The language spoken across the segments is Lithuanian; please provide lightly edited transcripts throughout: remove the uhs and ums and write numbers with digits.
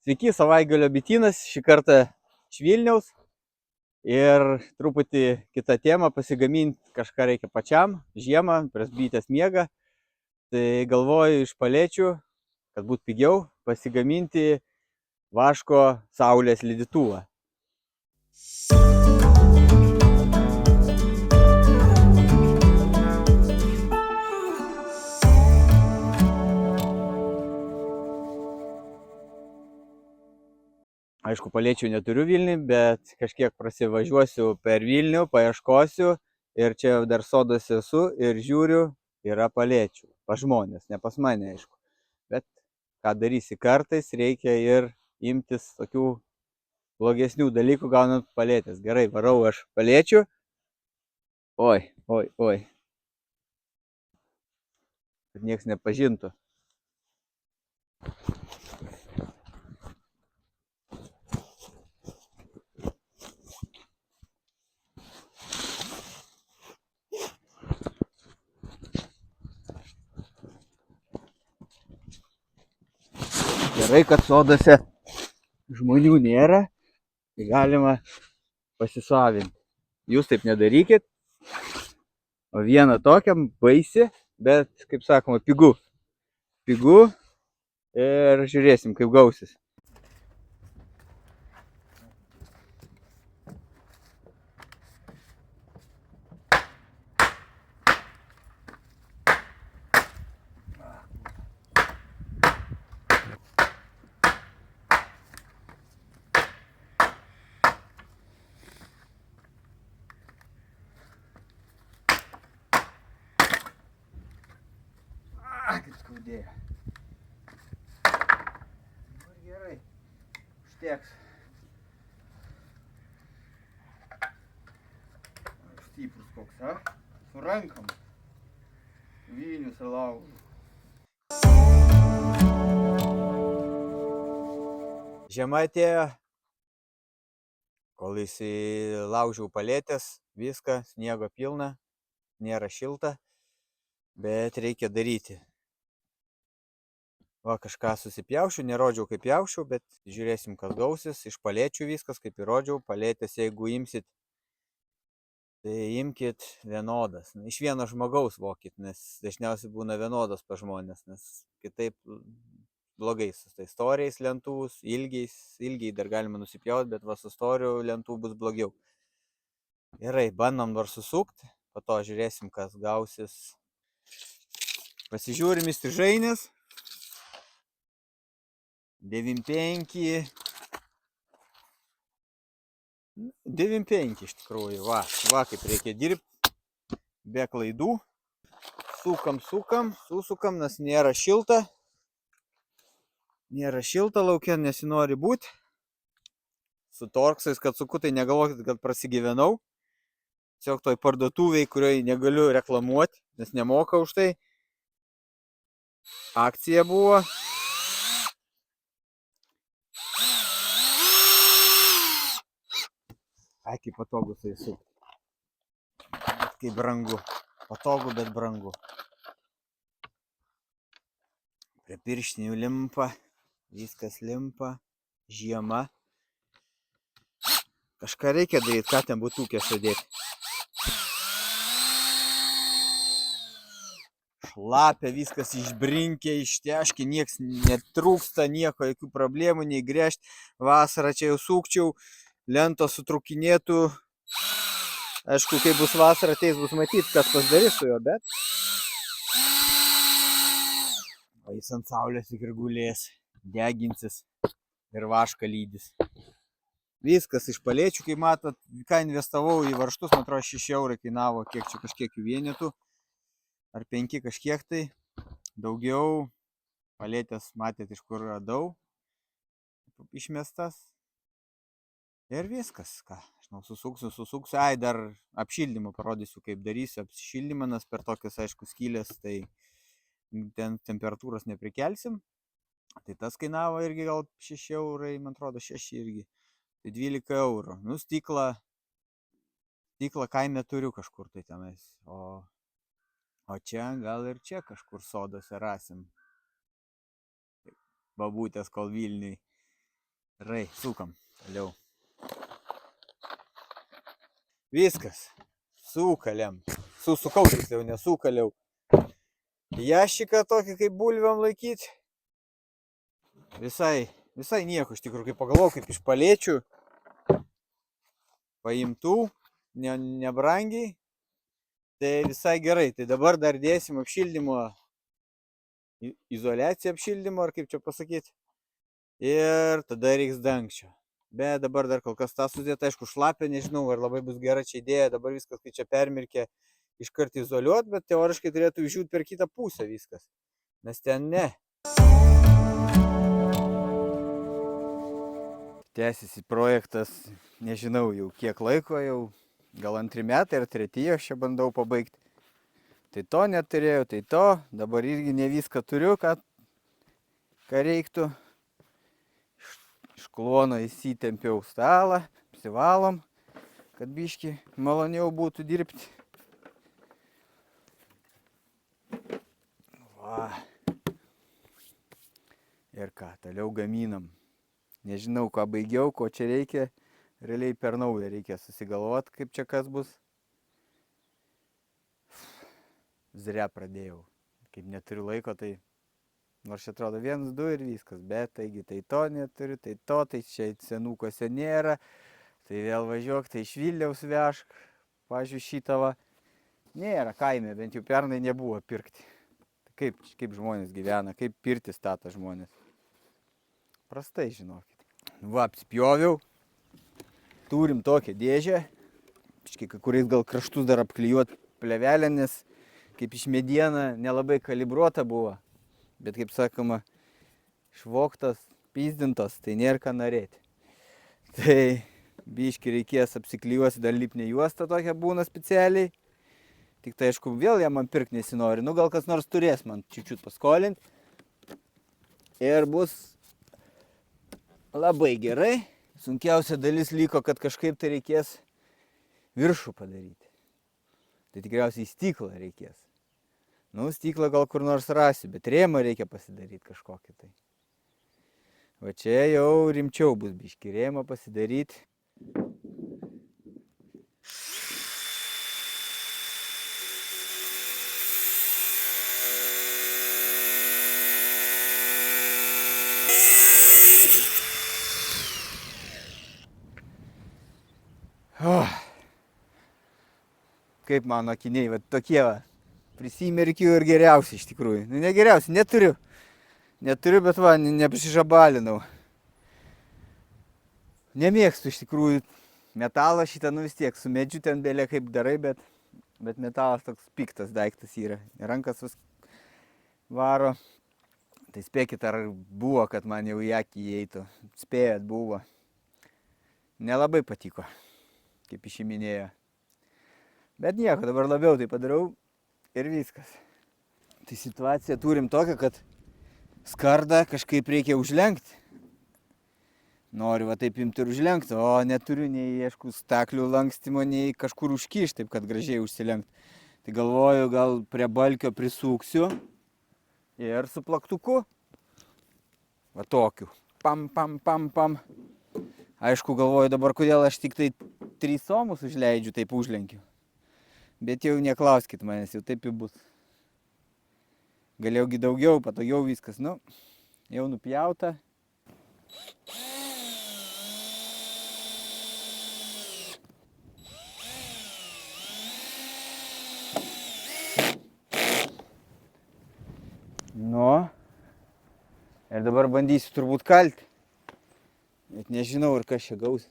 Sveiki, savaitgalio bitynas, šį kartą iš Vilniaus ir truputį kitą temą pasigaminti kažką reikia pačiam, žiemą, prieš bitės miegą. Tai galvoju iš palėčių, kad būtų pigiau, pasigaminti vaško saulės lydytuvą. Aišku, palėčių neturiu Vilniui, bet kažkiek prasivažiuosiu per Vilnių, paieškosiu ir čia dar soduose esu ir žiūriu, yra palėčių. Pas žmonės, ne pas mane, aišku. Bet ką darysi, kartais reikia ir imtis tokių blogesnių dalykų gaunant palėtės. Gerai, varau aš palėčių. Oi. Kad nieks nepažintų. Gerai, kad soduose žmonių nėra, tai galima pasisavinti. Jūs taip nedarykit. O vieną tokiam baisi, bet, kaip sakoma, pigu. Pigu ir žiūrėsim, kaip gausis. Kaip skaudėjo. Gerai, užteks. Stiprus koks, ha? Su rankam. Vilnius ir laužu. Žiema atėjo, kol įsilaužiau palėtės, viską, sniego pilna, nėra šilta, bet reikia daryti. Va, kažką susipjaušiu, nerodžiau kaip pjaušiu, bet žiūrėsim, kas gausis. Iš palėčių viskas, kaip ir rodžiau. Palėtės, jeigu imsit, tai imkit vienodas. Iš vieno žmogaus vokit, nes dažniausiai būna vienodas pas žmonės, nes kitaip blogai su tais storiais lentų, ilgiai dar galima nusipjauti, bet va su storiu lentų bus blogiau. Gerai, bandom dar susukti, po to žiūrėsim, kas gausis. Pasižiūrim įstrižainės. 9,5 iš tikrųjų, va kaip reikia dirbti, be klaidų, susukam, nes nėra šilta laukia, nesinori būti, su torksais, kad suku, tai negalvokit, kad prasigyvenau, tiesiog toj parduotuviai, kurioje negaliu reklamuoti, nes nemoka už tai, akcija buvo. Kaip patogu tai sukti. Kaip brangu. Patogu, bet brangu. Prie pirštinių limpa. Viskas limpa. Žiema. Kažką reikia daryti, ką ten būtukė sudėti. Šlapia, viskas išbrinkė, išteškė, nieks netrūksta, nieko, jokių problemų, nei gręžti. Vasarą čia jau sukčiau. Lentos sutrukinėtų. Aišku, kai bus vasara, ateis bus matyti, kas pasidarys su juo, bet o jis ant saulės tik ir gulės, deginsis ir vašką lydys. Viskas iš palėčių, kaip matot, ką investavau į varžtus, man atrodo 6 eurai kainavo, kiek čia kažkiek jų vienetų, ar 5 kažkiek tai, daugiau palėtės matėt, iš kur radau, išmestas. Ir viskas, ką, žinau, susuksiu, dar apšildymą parodysiu, kaip darysiu apšildymą, nes per tokias, aišku, skylės, tai ten temperatūros neprikelsim. Tai tas kainavo irgi gal 6 eurai, man atrodo 6 irgi, tai 12 eurų. Nu, stiklą kaime turiu kažkur tai tenais, o čia gal ir čia kažkur soduose rasim. Babutės kol Vilniui. Gerai, sukam toliau. Viskas. Sukalėm. Susukau tiksliau, nesukaliau. Jašiką tokį kaip bulviam laikyti. Visai nieko, iš tikrųjų, kaip pagalvojau, kaip iš palėčių paimtų, nebrangiai. Tai visai gerai. Tai dabar dar dėsim apšildymo, izoliaciją apšildymo, ar kaip čia pasakyti. Ir tada reiks dangčio. Bet dabar dar kol kas tą sudėt, aišku, šlapia, nežinau, ar labai bus gera čia idėja, dabar viskas, kai čia permirkė, iškart izoliuot, bet teoriškai turėtų išžiūt per kitą pusę viskas. Nes ten ne. Tęsiasi projektas, nežinau jau kiek laiko, jau gal 2 metai ar 3 aš čia bandau pabaigti. Tai to neturėjau, tai to, dabar irgi ne viską turiu, ką reiktų. Iš kluono įsitempiau stalą, apsivalom, kad biškį maloniau būtų dirbti. Va. Ir ką, toliau gaminam. Nežinau, ką baigiau, ko čia reikia. Realiai per naują reikia susigalvoti, kaip čia kas bus. Zria pradėjau. Kaip neturiu laiko, tai nors čia atrodo 1, 2 ir viskas. Bet taigi tai to neturiu, tai to, tai čia senukose nėra. Tai vėl važiuok, tai iš Vilniaus vežk. Pavyzdžiui, šitą va. Nėra kaime, bent jau pernai nebuvo pirkti. Kaip žmonės gyvena, kaip pirtis stato žmonės. Prastai, žinokit. Va, apsipjoviau. Turim tokią dėžę. Kai kuriais gal kraštus dar apklijuot plevelę, nes kaip iš mediena nelabai kalibruota buvo. Bet kaip sakoma, švoktas, pizdintas, tai nėra ką norėti. Tai biški reikės apsiklijuosi dar lipnę juostą tokią būna specialiai. Tik tai aišku, vėl ją man pirkti nesinori. Nu gal kas nors turės man čiučiut paskolinti. Ir bus labai gerai. Sunkiausia dalis liko, kad kažkaip tai reikės viršų padaryti. Tai tikriausiai stiklą reikės. Nu, stiklą gal kur nors rasiu, bet rėmą reikia pasidaryti kažkokį tai. Va čia jau rimčiau bus biški rėmą pasidaryti. Kaip mano akiniai, va tokie va. Prisimerkiu ir geriausi iš tikrųjų. Nu, ne geriausi, neturiu. Neturiu, bet va, neprisižabalinau. Nemėgstu iš tikrųjų metalą šitą, nu vis tiek, su medžiu ten belė kaip darai, bet metalas toks piktas daiktas yra. Rankas vis varo. Tai spėkit, ar buvo, kad man jau į akį įeitų. Spėjat, buvo. Nelabai patiko, kaip išiminėjo. Bet nieko, dabar labiau tai padarau. Ir viskas. Tai situaciją turim tokią, kad skardą kažkaip reikia užlenkti. Noriu va taip imti ir užlenkti, o neturiu nei aišku staklių lankstymo, nei kažkur užkišti, taip kad gražiai užsilenkti. Tai galvoju, gal prie balkio prisuksiu ir su plaktuku. Va tokiu. Pam, pam, pam, pam. Aišku, galvoju dabar, kodėl aš tik tai 3 somus užleidžiu, taip užlenkiu. Bet jau neklauskit manęs, jau taip jau bus. Galėjaugi daugiau, patogiau viskas, nu, jau nupjauta. Nu, ir dabar bandysiu turbūt kalti. Bet nežinau, ar kas čia gaus.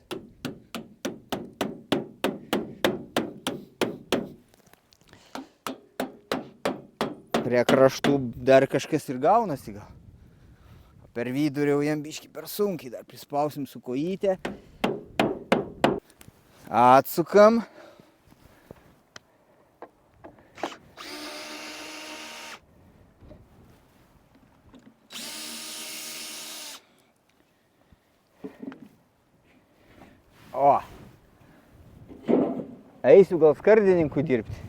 Prie kraštų dar kažkas ir gaunasi gal. Per vidurį jau jam biški per sunkiai, dar prispausim su kojytė. Atsukam. O. Eisiu gal skardininku dirbti.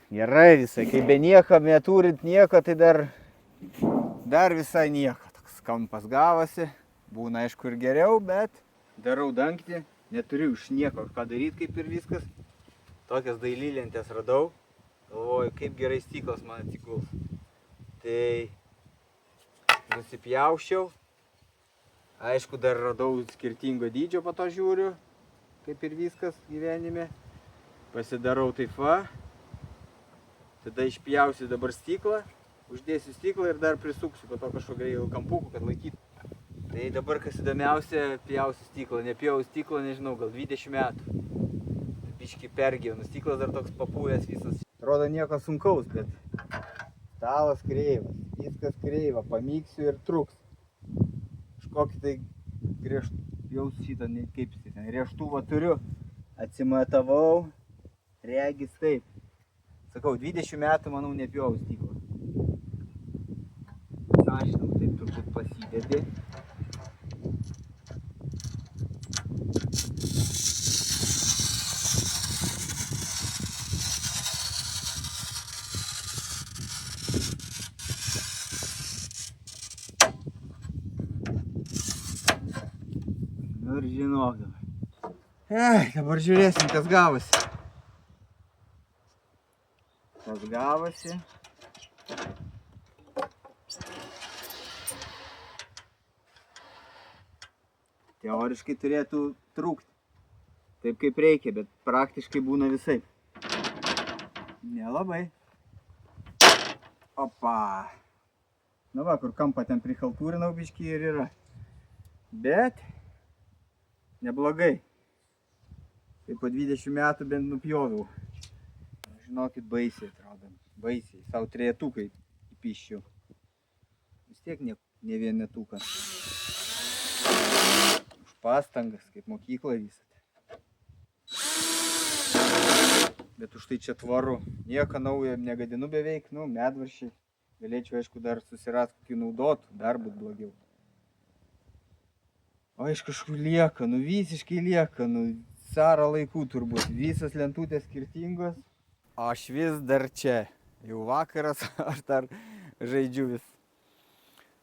Gerai visai, kai be nieko, neturint nieko, tai dar visai nieko. Toks kampas gavosi. Būna aišku ir geriau, bet darau dangtį, neturiu iš nieko ką daryti, kaip ir viskas. Tokias dailylentės radau, galvoju, kaip gerai stiklas man atsiguls. Tai nusipjaušiau, aišku, dar radau skirtingo dydžio, po to žiūriu, kaip ir viskas gyvenime. Pasidarau taip va, tada išpjausiu dabar stiklą, uždėsiu stiklą ir dar prisuksiu po to kažkokį kampukų, kad laikytų. Tai dabar kas įdomiausia, pjausiu stiklą. Nepjausiu stiklą, nežinau, gal 20 metų. Biškį pergyvenu, stiklas dar toks papūvęs visas. Atrodo nieko sunkaus, bet stalas kreivas, viskas kreiva, pamyksiu ir truks. Kažkokį tai pjausiu šitą, kaip ten, rėžtuvą turiu, atsimatavau, regis taip. Sakau, 20 metų, manau, nepjausiu stiklą. Sąžinau, taip turbūt pasidedi. Nu ir žinok dabar. Dabar žiūrėsim, kas gavosi. Kas gavosi. Teoriškai turėtų trūkti. Taip kaip reikia, bet praktiškai būna visai. Nelabai. Opa. Na va, kur kampą ten prichaltūrinau biškį ir yra. Bet neblogai. Tai po 20 metų bent nupjoviau. Žinokit, baisiai atrodo. Baisiai. Sau trejetukai įpiščiau. Vis tiek ne vienetuką. Už pastangas, kaip mokykla visat. Bet už tai čia tvaru. Nieko naujo negadinu beveik. Nu, medvaršiai. Galėčiau, aišku, dar susirast kokį naudotų. Dar būt blogiau. O iš kažkur liekanų, visiškai liekanų. Caro laikų turbūt. Visas lentutės skirtingos. O aš vis dar čia. Jau vakaras, aš dar žaidžiu vis.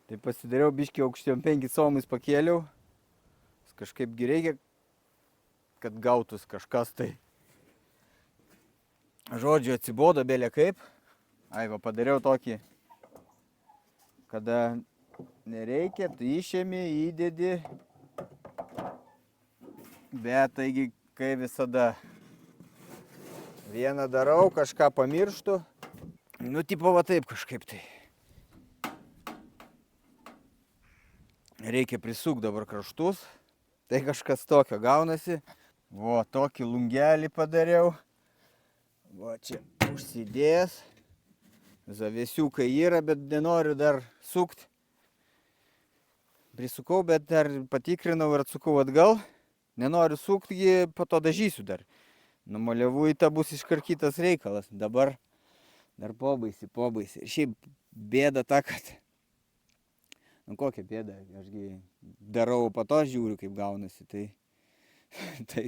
Tai pasidariau biškį aukštiom 5 somais pakėliau. Kažkaipgi reikia, kad gautus kažkas tai. Žodžiu, atsibodo belė kaip. Ai, va, padariau tokį, kada nereikia, tu išėmi, įdedi. Bet taigi, kaip visada, vieną darau, kažką pamirštu. Nu, tipo va taip kažkaip tai. Reikia prisukti dabar kraštus. Tai kažkas tokio gaunasi. O, tokį lungelį padariau. Va, čia užsidėjęs. Zavesiukai yra, bet nenoriu dar sukti. Prisukau, bet dar patikrinau ir atsukau atgal. Nenoriu sukti, po to dažysiu dar. Numaliavui, ta bus iškarkytas reikalas. Dabar dar pobaisi. Ir šiaip bėda ta, kad... Nu, kokia bėda, ašgi darau, po to žiūriu, kaip gaunasi. Tai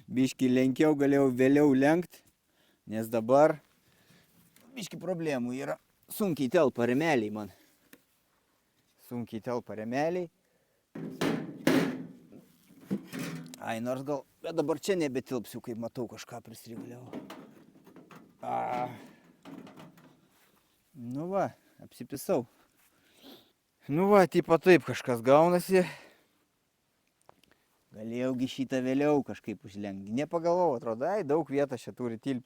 biškį lenkiau, galėjau vėliau lenkt, nes dabar biškį problemų yra. Sunkiai telpa remeliai man. Ai, nors gal, bet dabar čia nebetilpsiu, kaip matau, kažką prisriguliau. Nu va, apsipisau. Nu va, tipo taip kažkas gaunasi. Galėjaugi šitą vėliau kažkaip užlenkti. Nepagalvojau, atrodo, ai, daug vietos čia turi tilpti.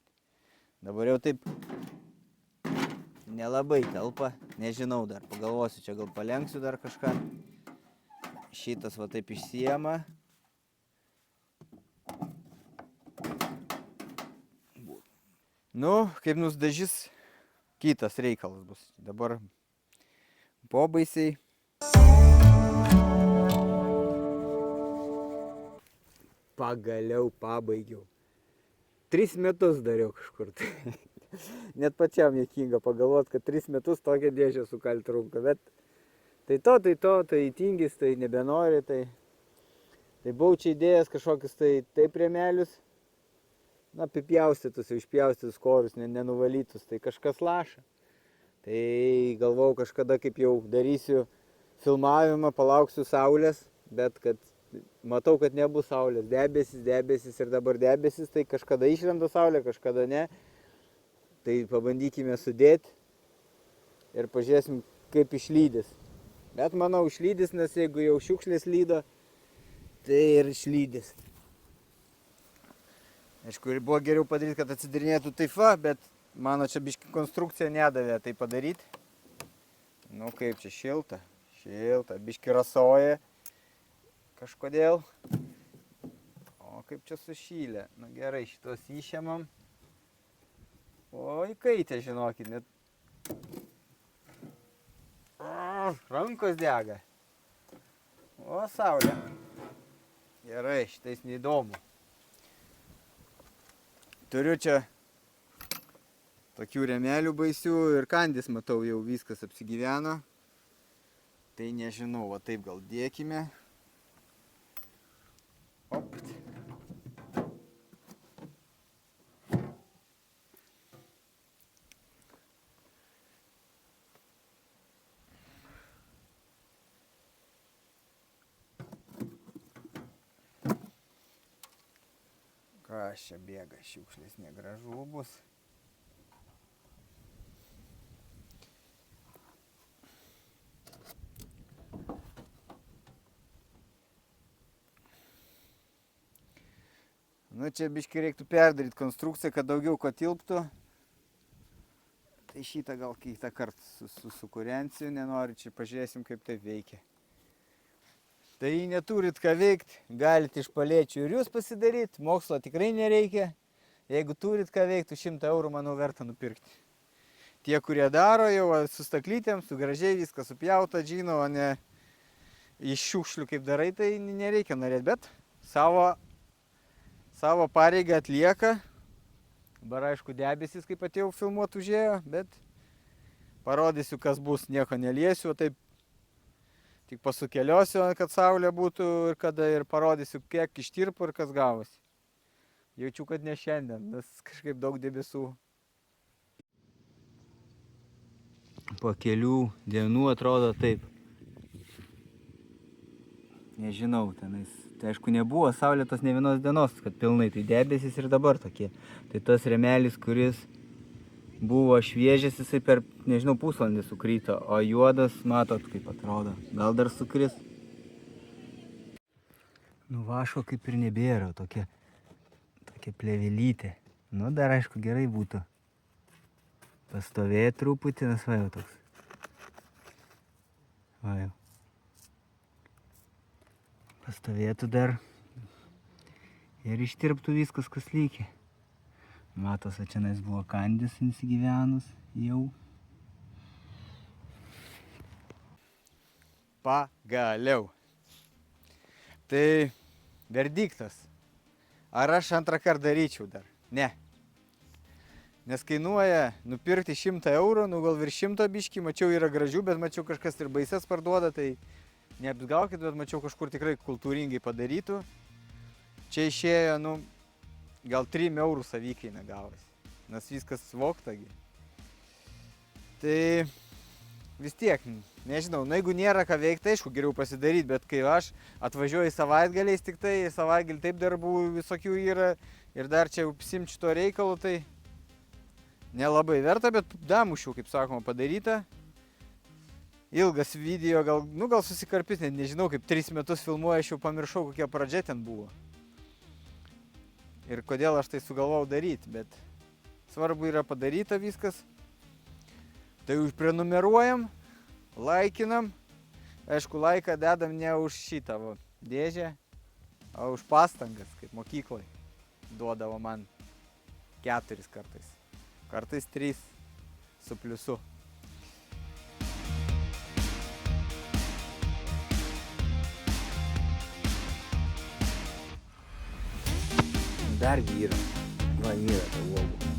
Dabar jau taip nelabai telpa. Nežinau dar, pagalvosiu, čia gal palenksiu dar kažką. Šitas va taip išsiema. Nu, kaip nusdažys, kitas reikalas bus. Dabar pobaisiai. Pagaliau pabaigiau. 3 metus dariau kažkur. Net pačiam juokinga pagalvot, kad 3 metus tokią dėžę sukalt trunka. Bet tai tingis, tai nebenori. Tai buvau čia įdėjęs kažkokius taip rėmelius. Na, apipjaustytus, išpjaustytus korus, nenuvalytus. Tai kažkas laša. Tai galvau kažkada, kaip jau darysiu filmavimą, palauksiu saulės, bet kad matau, kad nebus saulės. Debesis ir dabar debesis, tai kažkada išlenda saulė, kažkada ne. Tai pabandykime sudėti ir pažiūrėsim, kaip išlydys. Bet manau išlydys, nes jeigu jau šiukšlės lydo, tai ir išlydys. Aišku, buvo geriau padaryti, kad atsidarinėtų taip va, bet mano čia biški konstrukcija nedavė tai padaryti. Nu kaip čia šilta, biški rasoja kažkodėl. O kaip čia sušylė. Nu gerai, šitos išėmam. O įkaitė, žinokit, net rankos dega. O saulė. Gerai, šitais neįdomu. Turiu čia tokių rėmelių baisių ir kandis, matau, jau viskas apsigyveno. Tai nežinau, va taip gal dėkime. Opt. Kas čia bėga, šiukšlės negražu bus. Nu čia biškai reiktų perdaryti konstrukciją, kad daugiau ko tilptų. Tai šitą gal kitą kartą sukūrensiu, nenoriu, čia pažiūrėsim, kaip tai veikia. Tai neturit ką veikti, galite iš palėčių ir jūs pasidaryti, mokslo tikrai nereikia. Jeigu turit ką veikti, 100 eurų, manau, verta nupirkti. Tie, kurie daro jau su staklytėm, su gražiai viską supjauta, džino, o ne iš šiukšlių kaip darai, tai nereikia norėti, bet savo pareigą atlieka. Dabar aišku debesis, kaip atėjau filmuot užėjo, bet parodysiu, kas bus, nieko neliesiu, taip tik pasukeliosiu, kad saulė būtų ir parodysiu, kiek ištirpo ir kas gavosi. Jaučiu, kad ne šiandien, nes kažkaip daug debesų. Po kelių dienų atrodo taip. Nežinau, tenais. Tai aišku, nebuvo saulėtos ne vienos dienos, kad pilnai tai debesis ir dabar tokie. Tai tas rėmelis, kuris buvo šviežias, jisai per, nežinau, pusvalandį sukryto, o juodas, matot, kaip atrodo. Gal dar sukris. Nu, vaško kaip ir nebėra, tokia plėvelytė. Nu, dar aišku, gerai būtų pastovėti truputį, nes va jau toks. Va jau. Pastovėtų dar ir ištirptų viskas, kas lygia. Matos, čia nais buvo kandis įsigyvenus jau. Pagaliau. Tai verdiktas. Ar aš antrą kartą daryčiau dar? Ne. Nes kainuoja nupirkti 100 eurų, nu gal virš 100 biškį, mačiau yra gražių, bet mačiau kažkas ir baises parduoda, tai neapsgaukit, bet mačiau kažkur tikrai kultūringai padarytų. Čia išėjo, nu, gal 3 eurų savikaina gavosi, nes viskas svoktagi. Tai vis tiek, nežinau, nu jeigu nėra ką veikti, aišku, geriau pasidaryti, bet kai aš atvažiuoju savaitgaliais tik tai, savaitgalį taip darbų visokių yra ir dar čia apsimčiu to reikalu, tai nelabai verta, bet damušiau, kaip sakoma, padaryta. Ilgas video, gal susikarpys, net nežinau, kaip 3 metus filmuoju, aš jau pamiršau, kokia pradžia ten buvo. Ir kodėl aš tai sugalvojau daryti, bet svarbu yra padaryta viskas. Tai užprenumeruojam, laikinam. Aišku, laiką dedam ne už šitą dėžę, o už pastangas, kaip mokyklai. Duodavo man 4 kartais. Kartais 3 su pliusu. Dar vyra. Va, vyra ta uogų.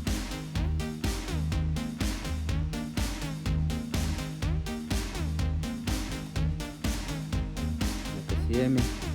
Nepasiėmė.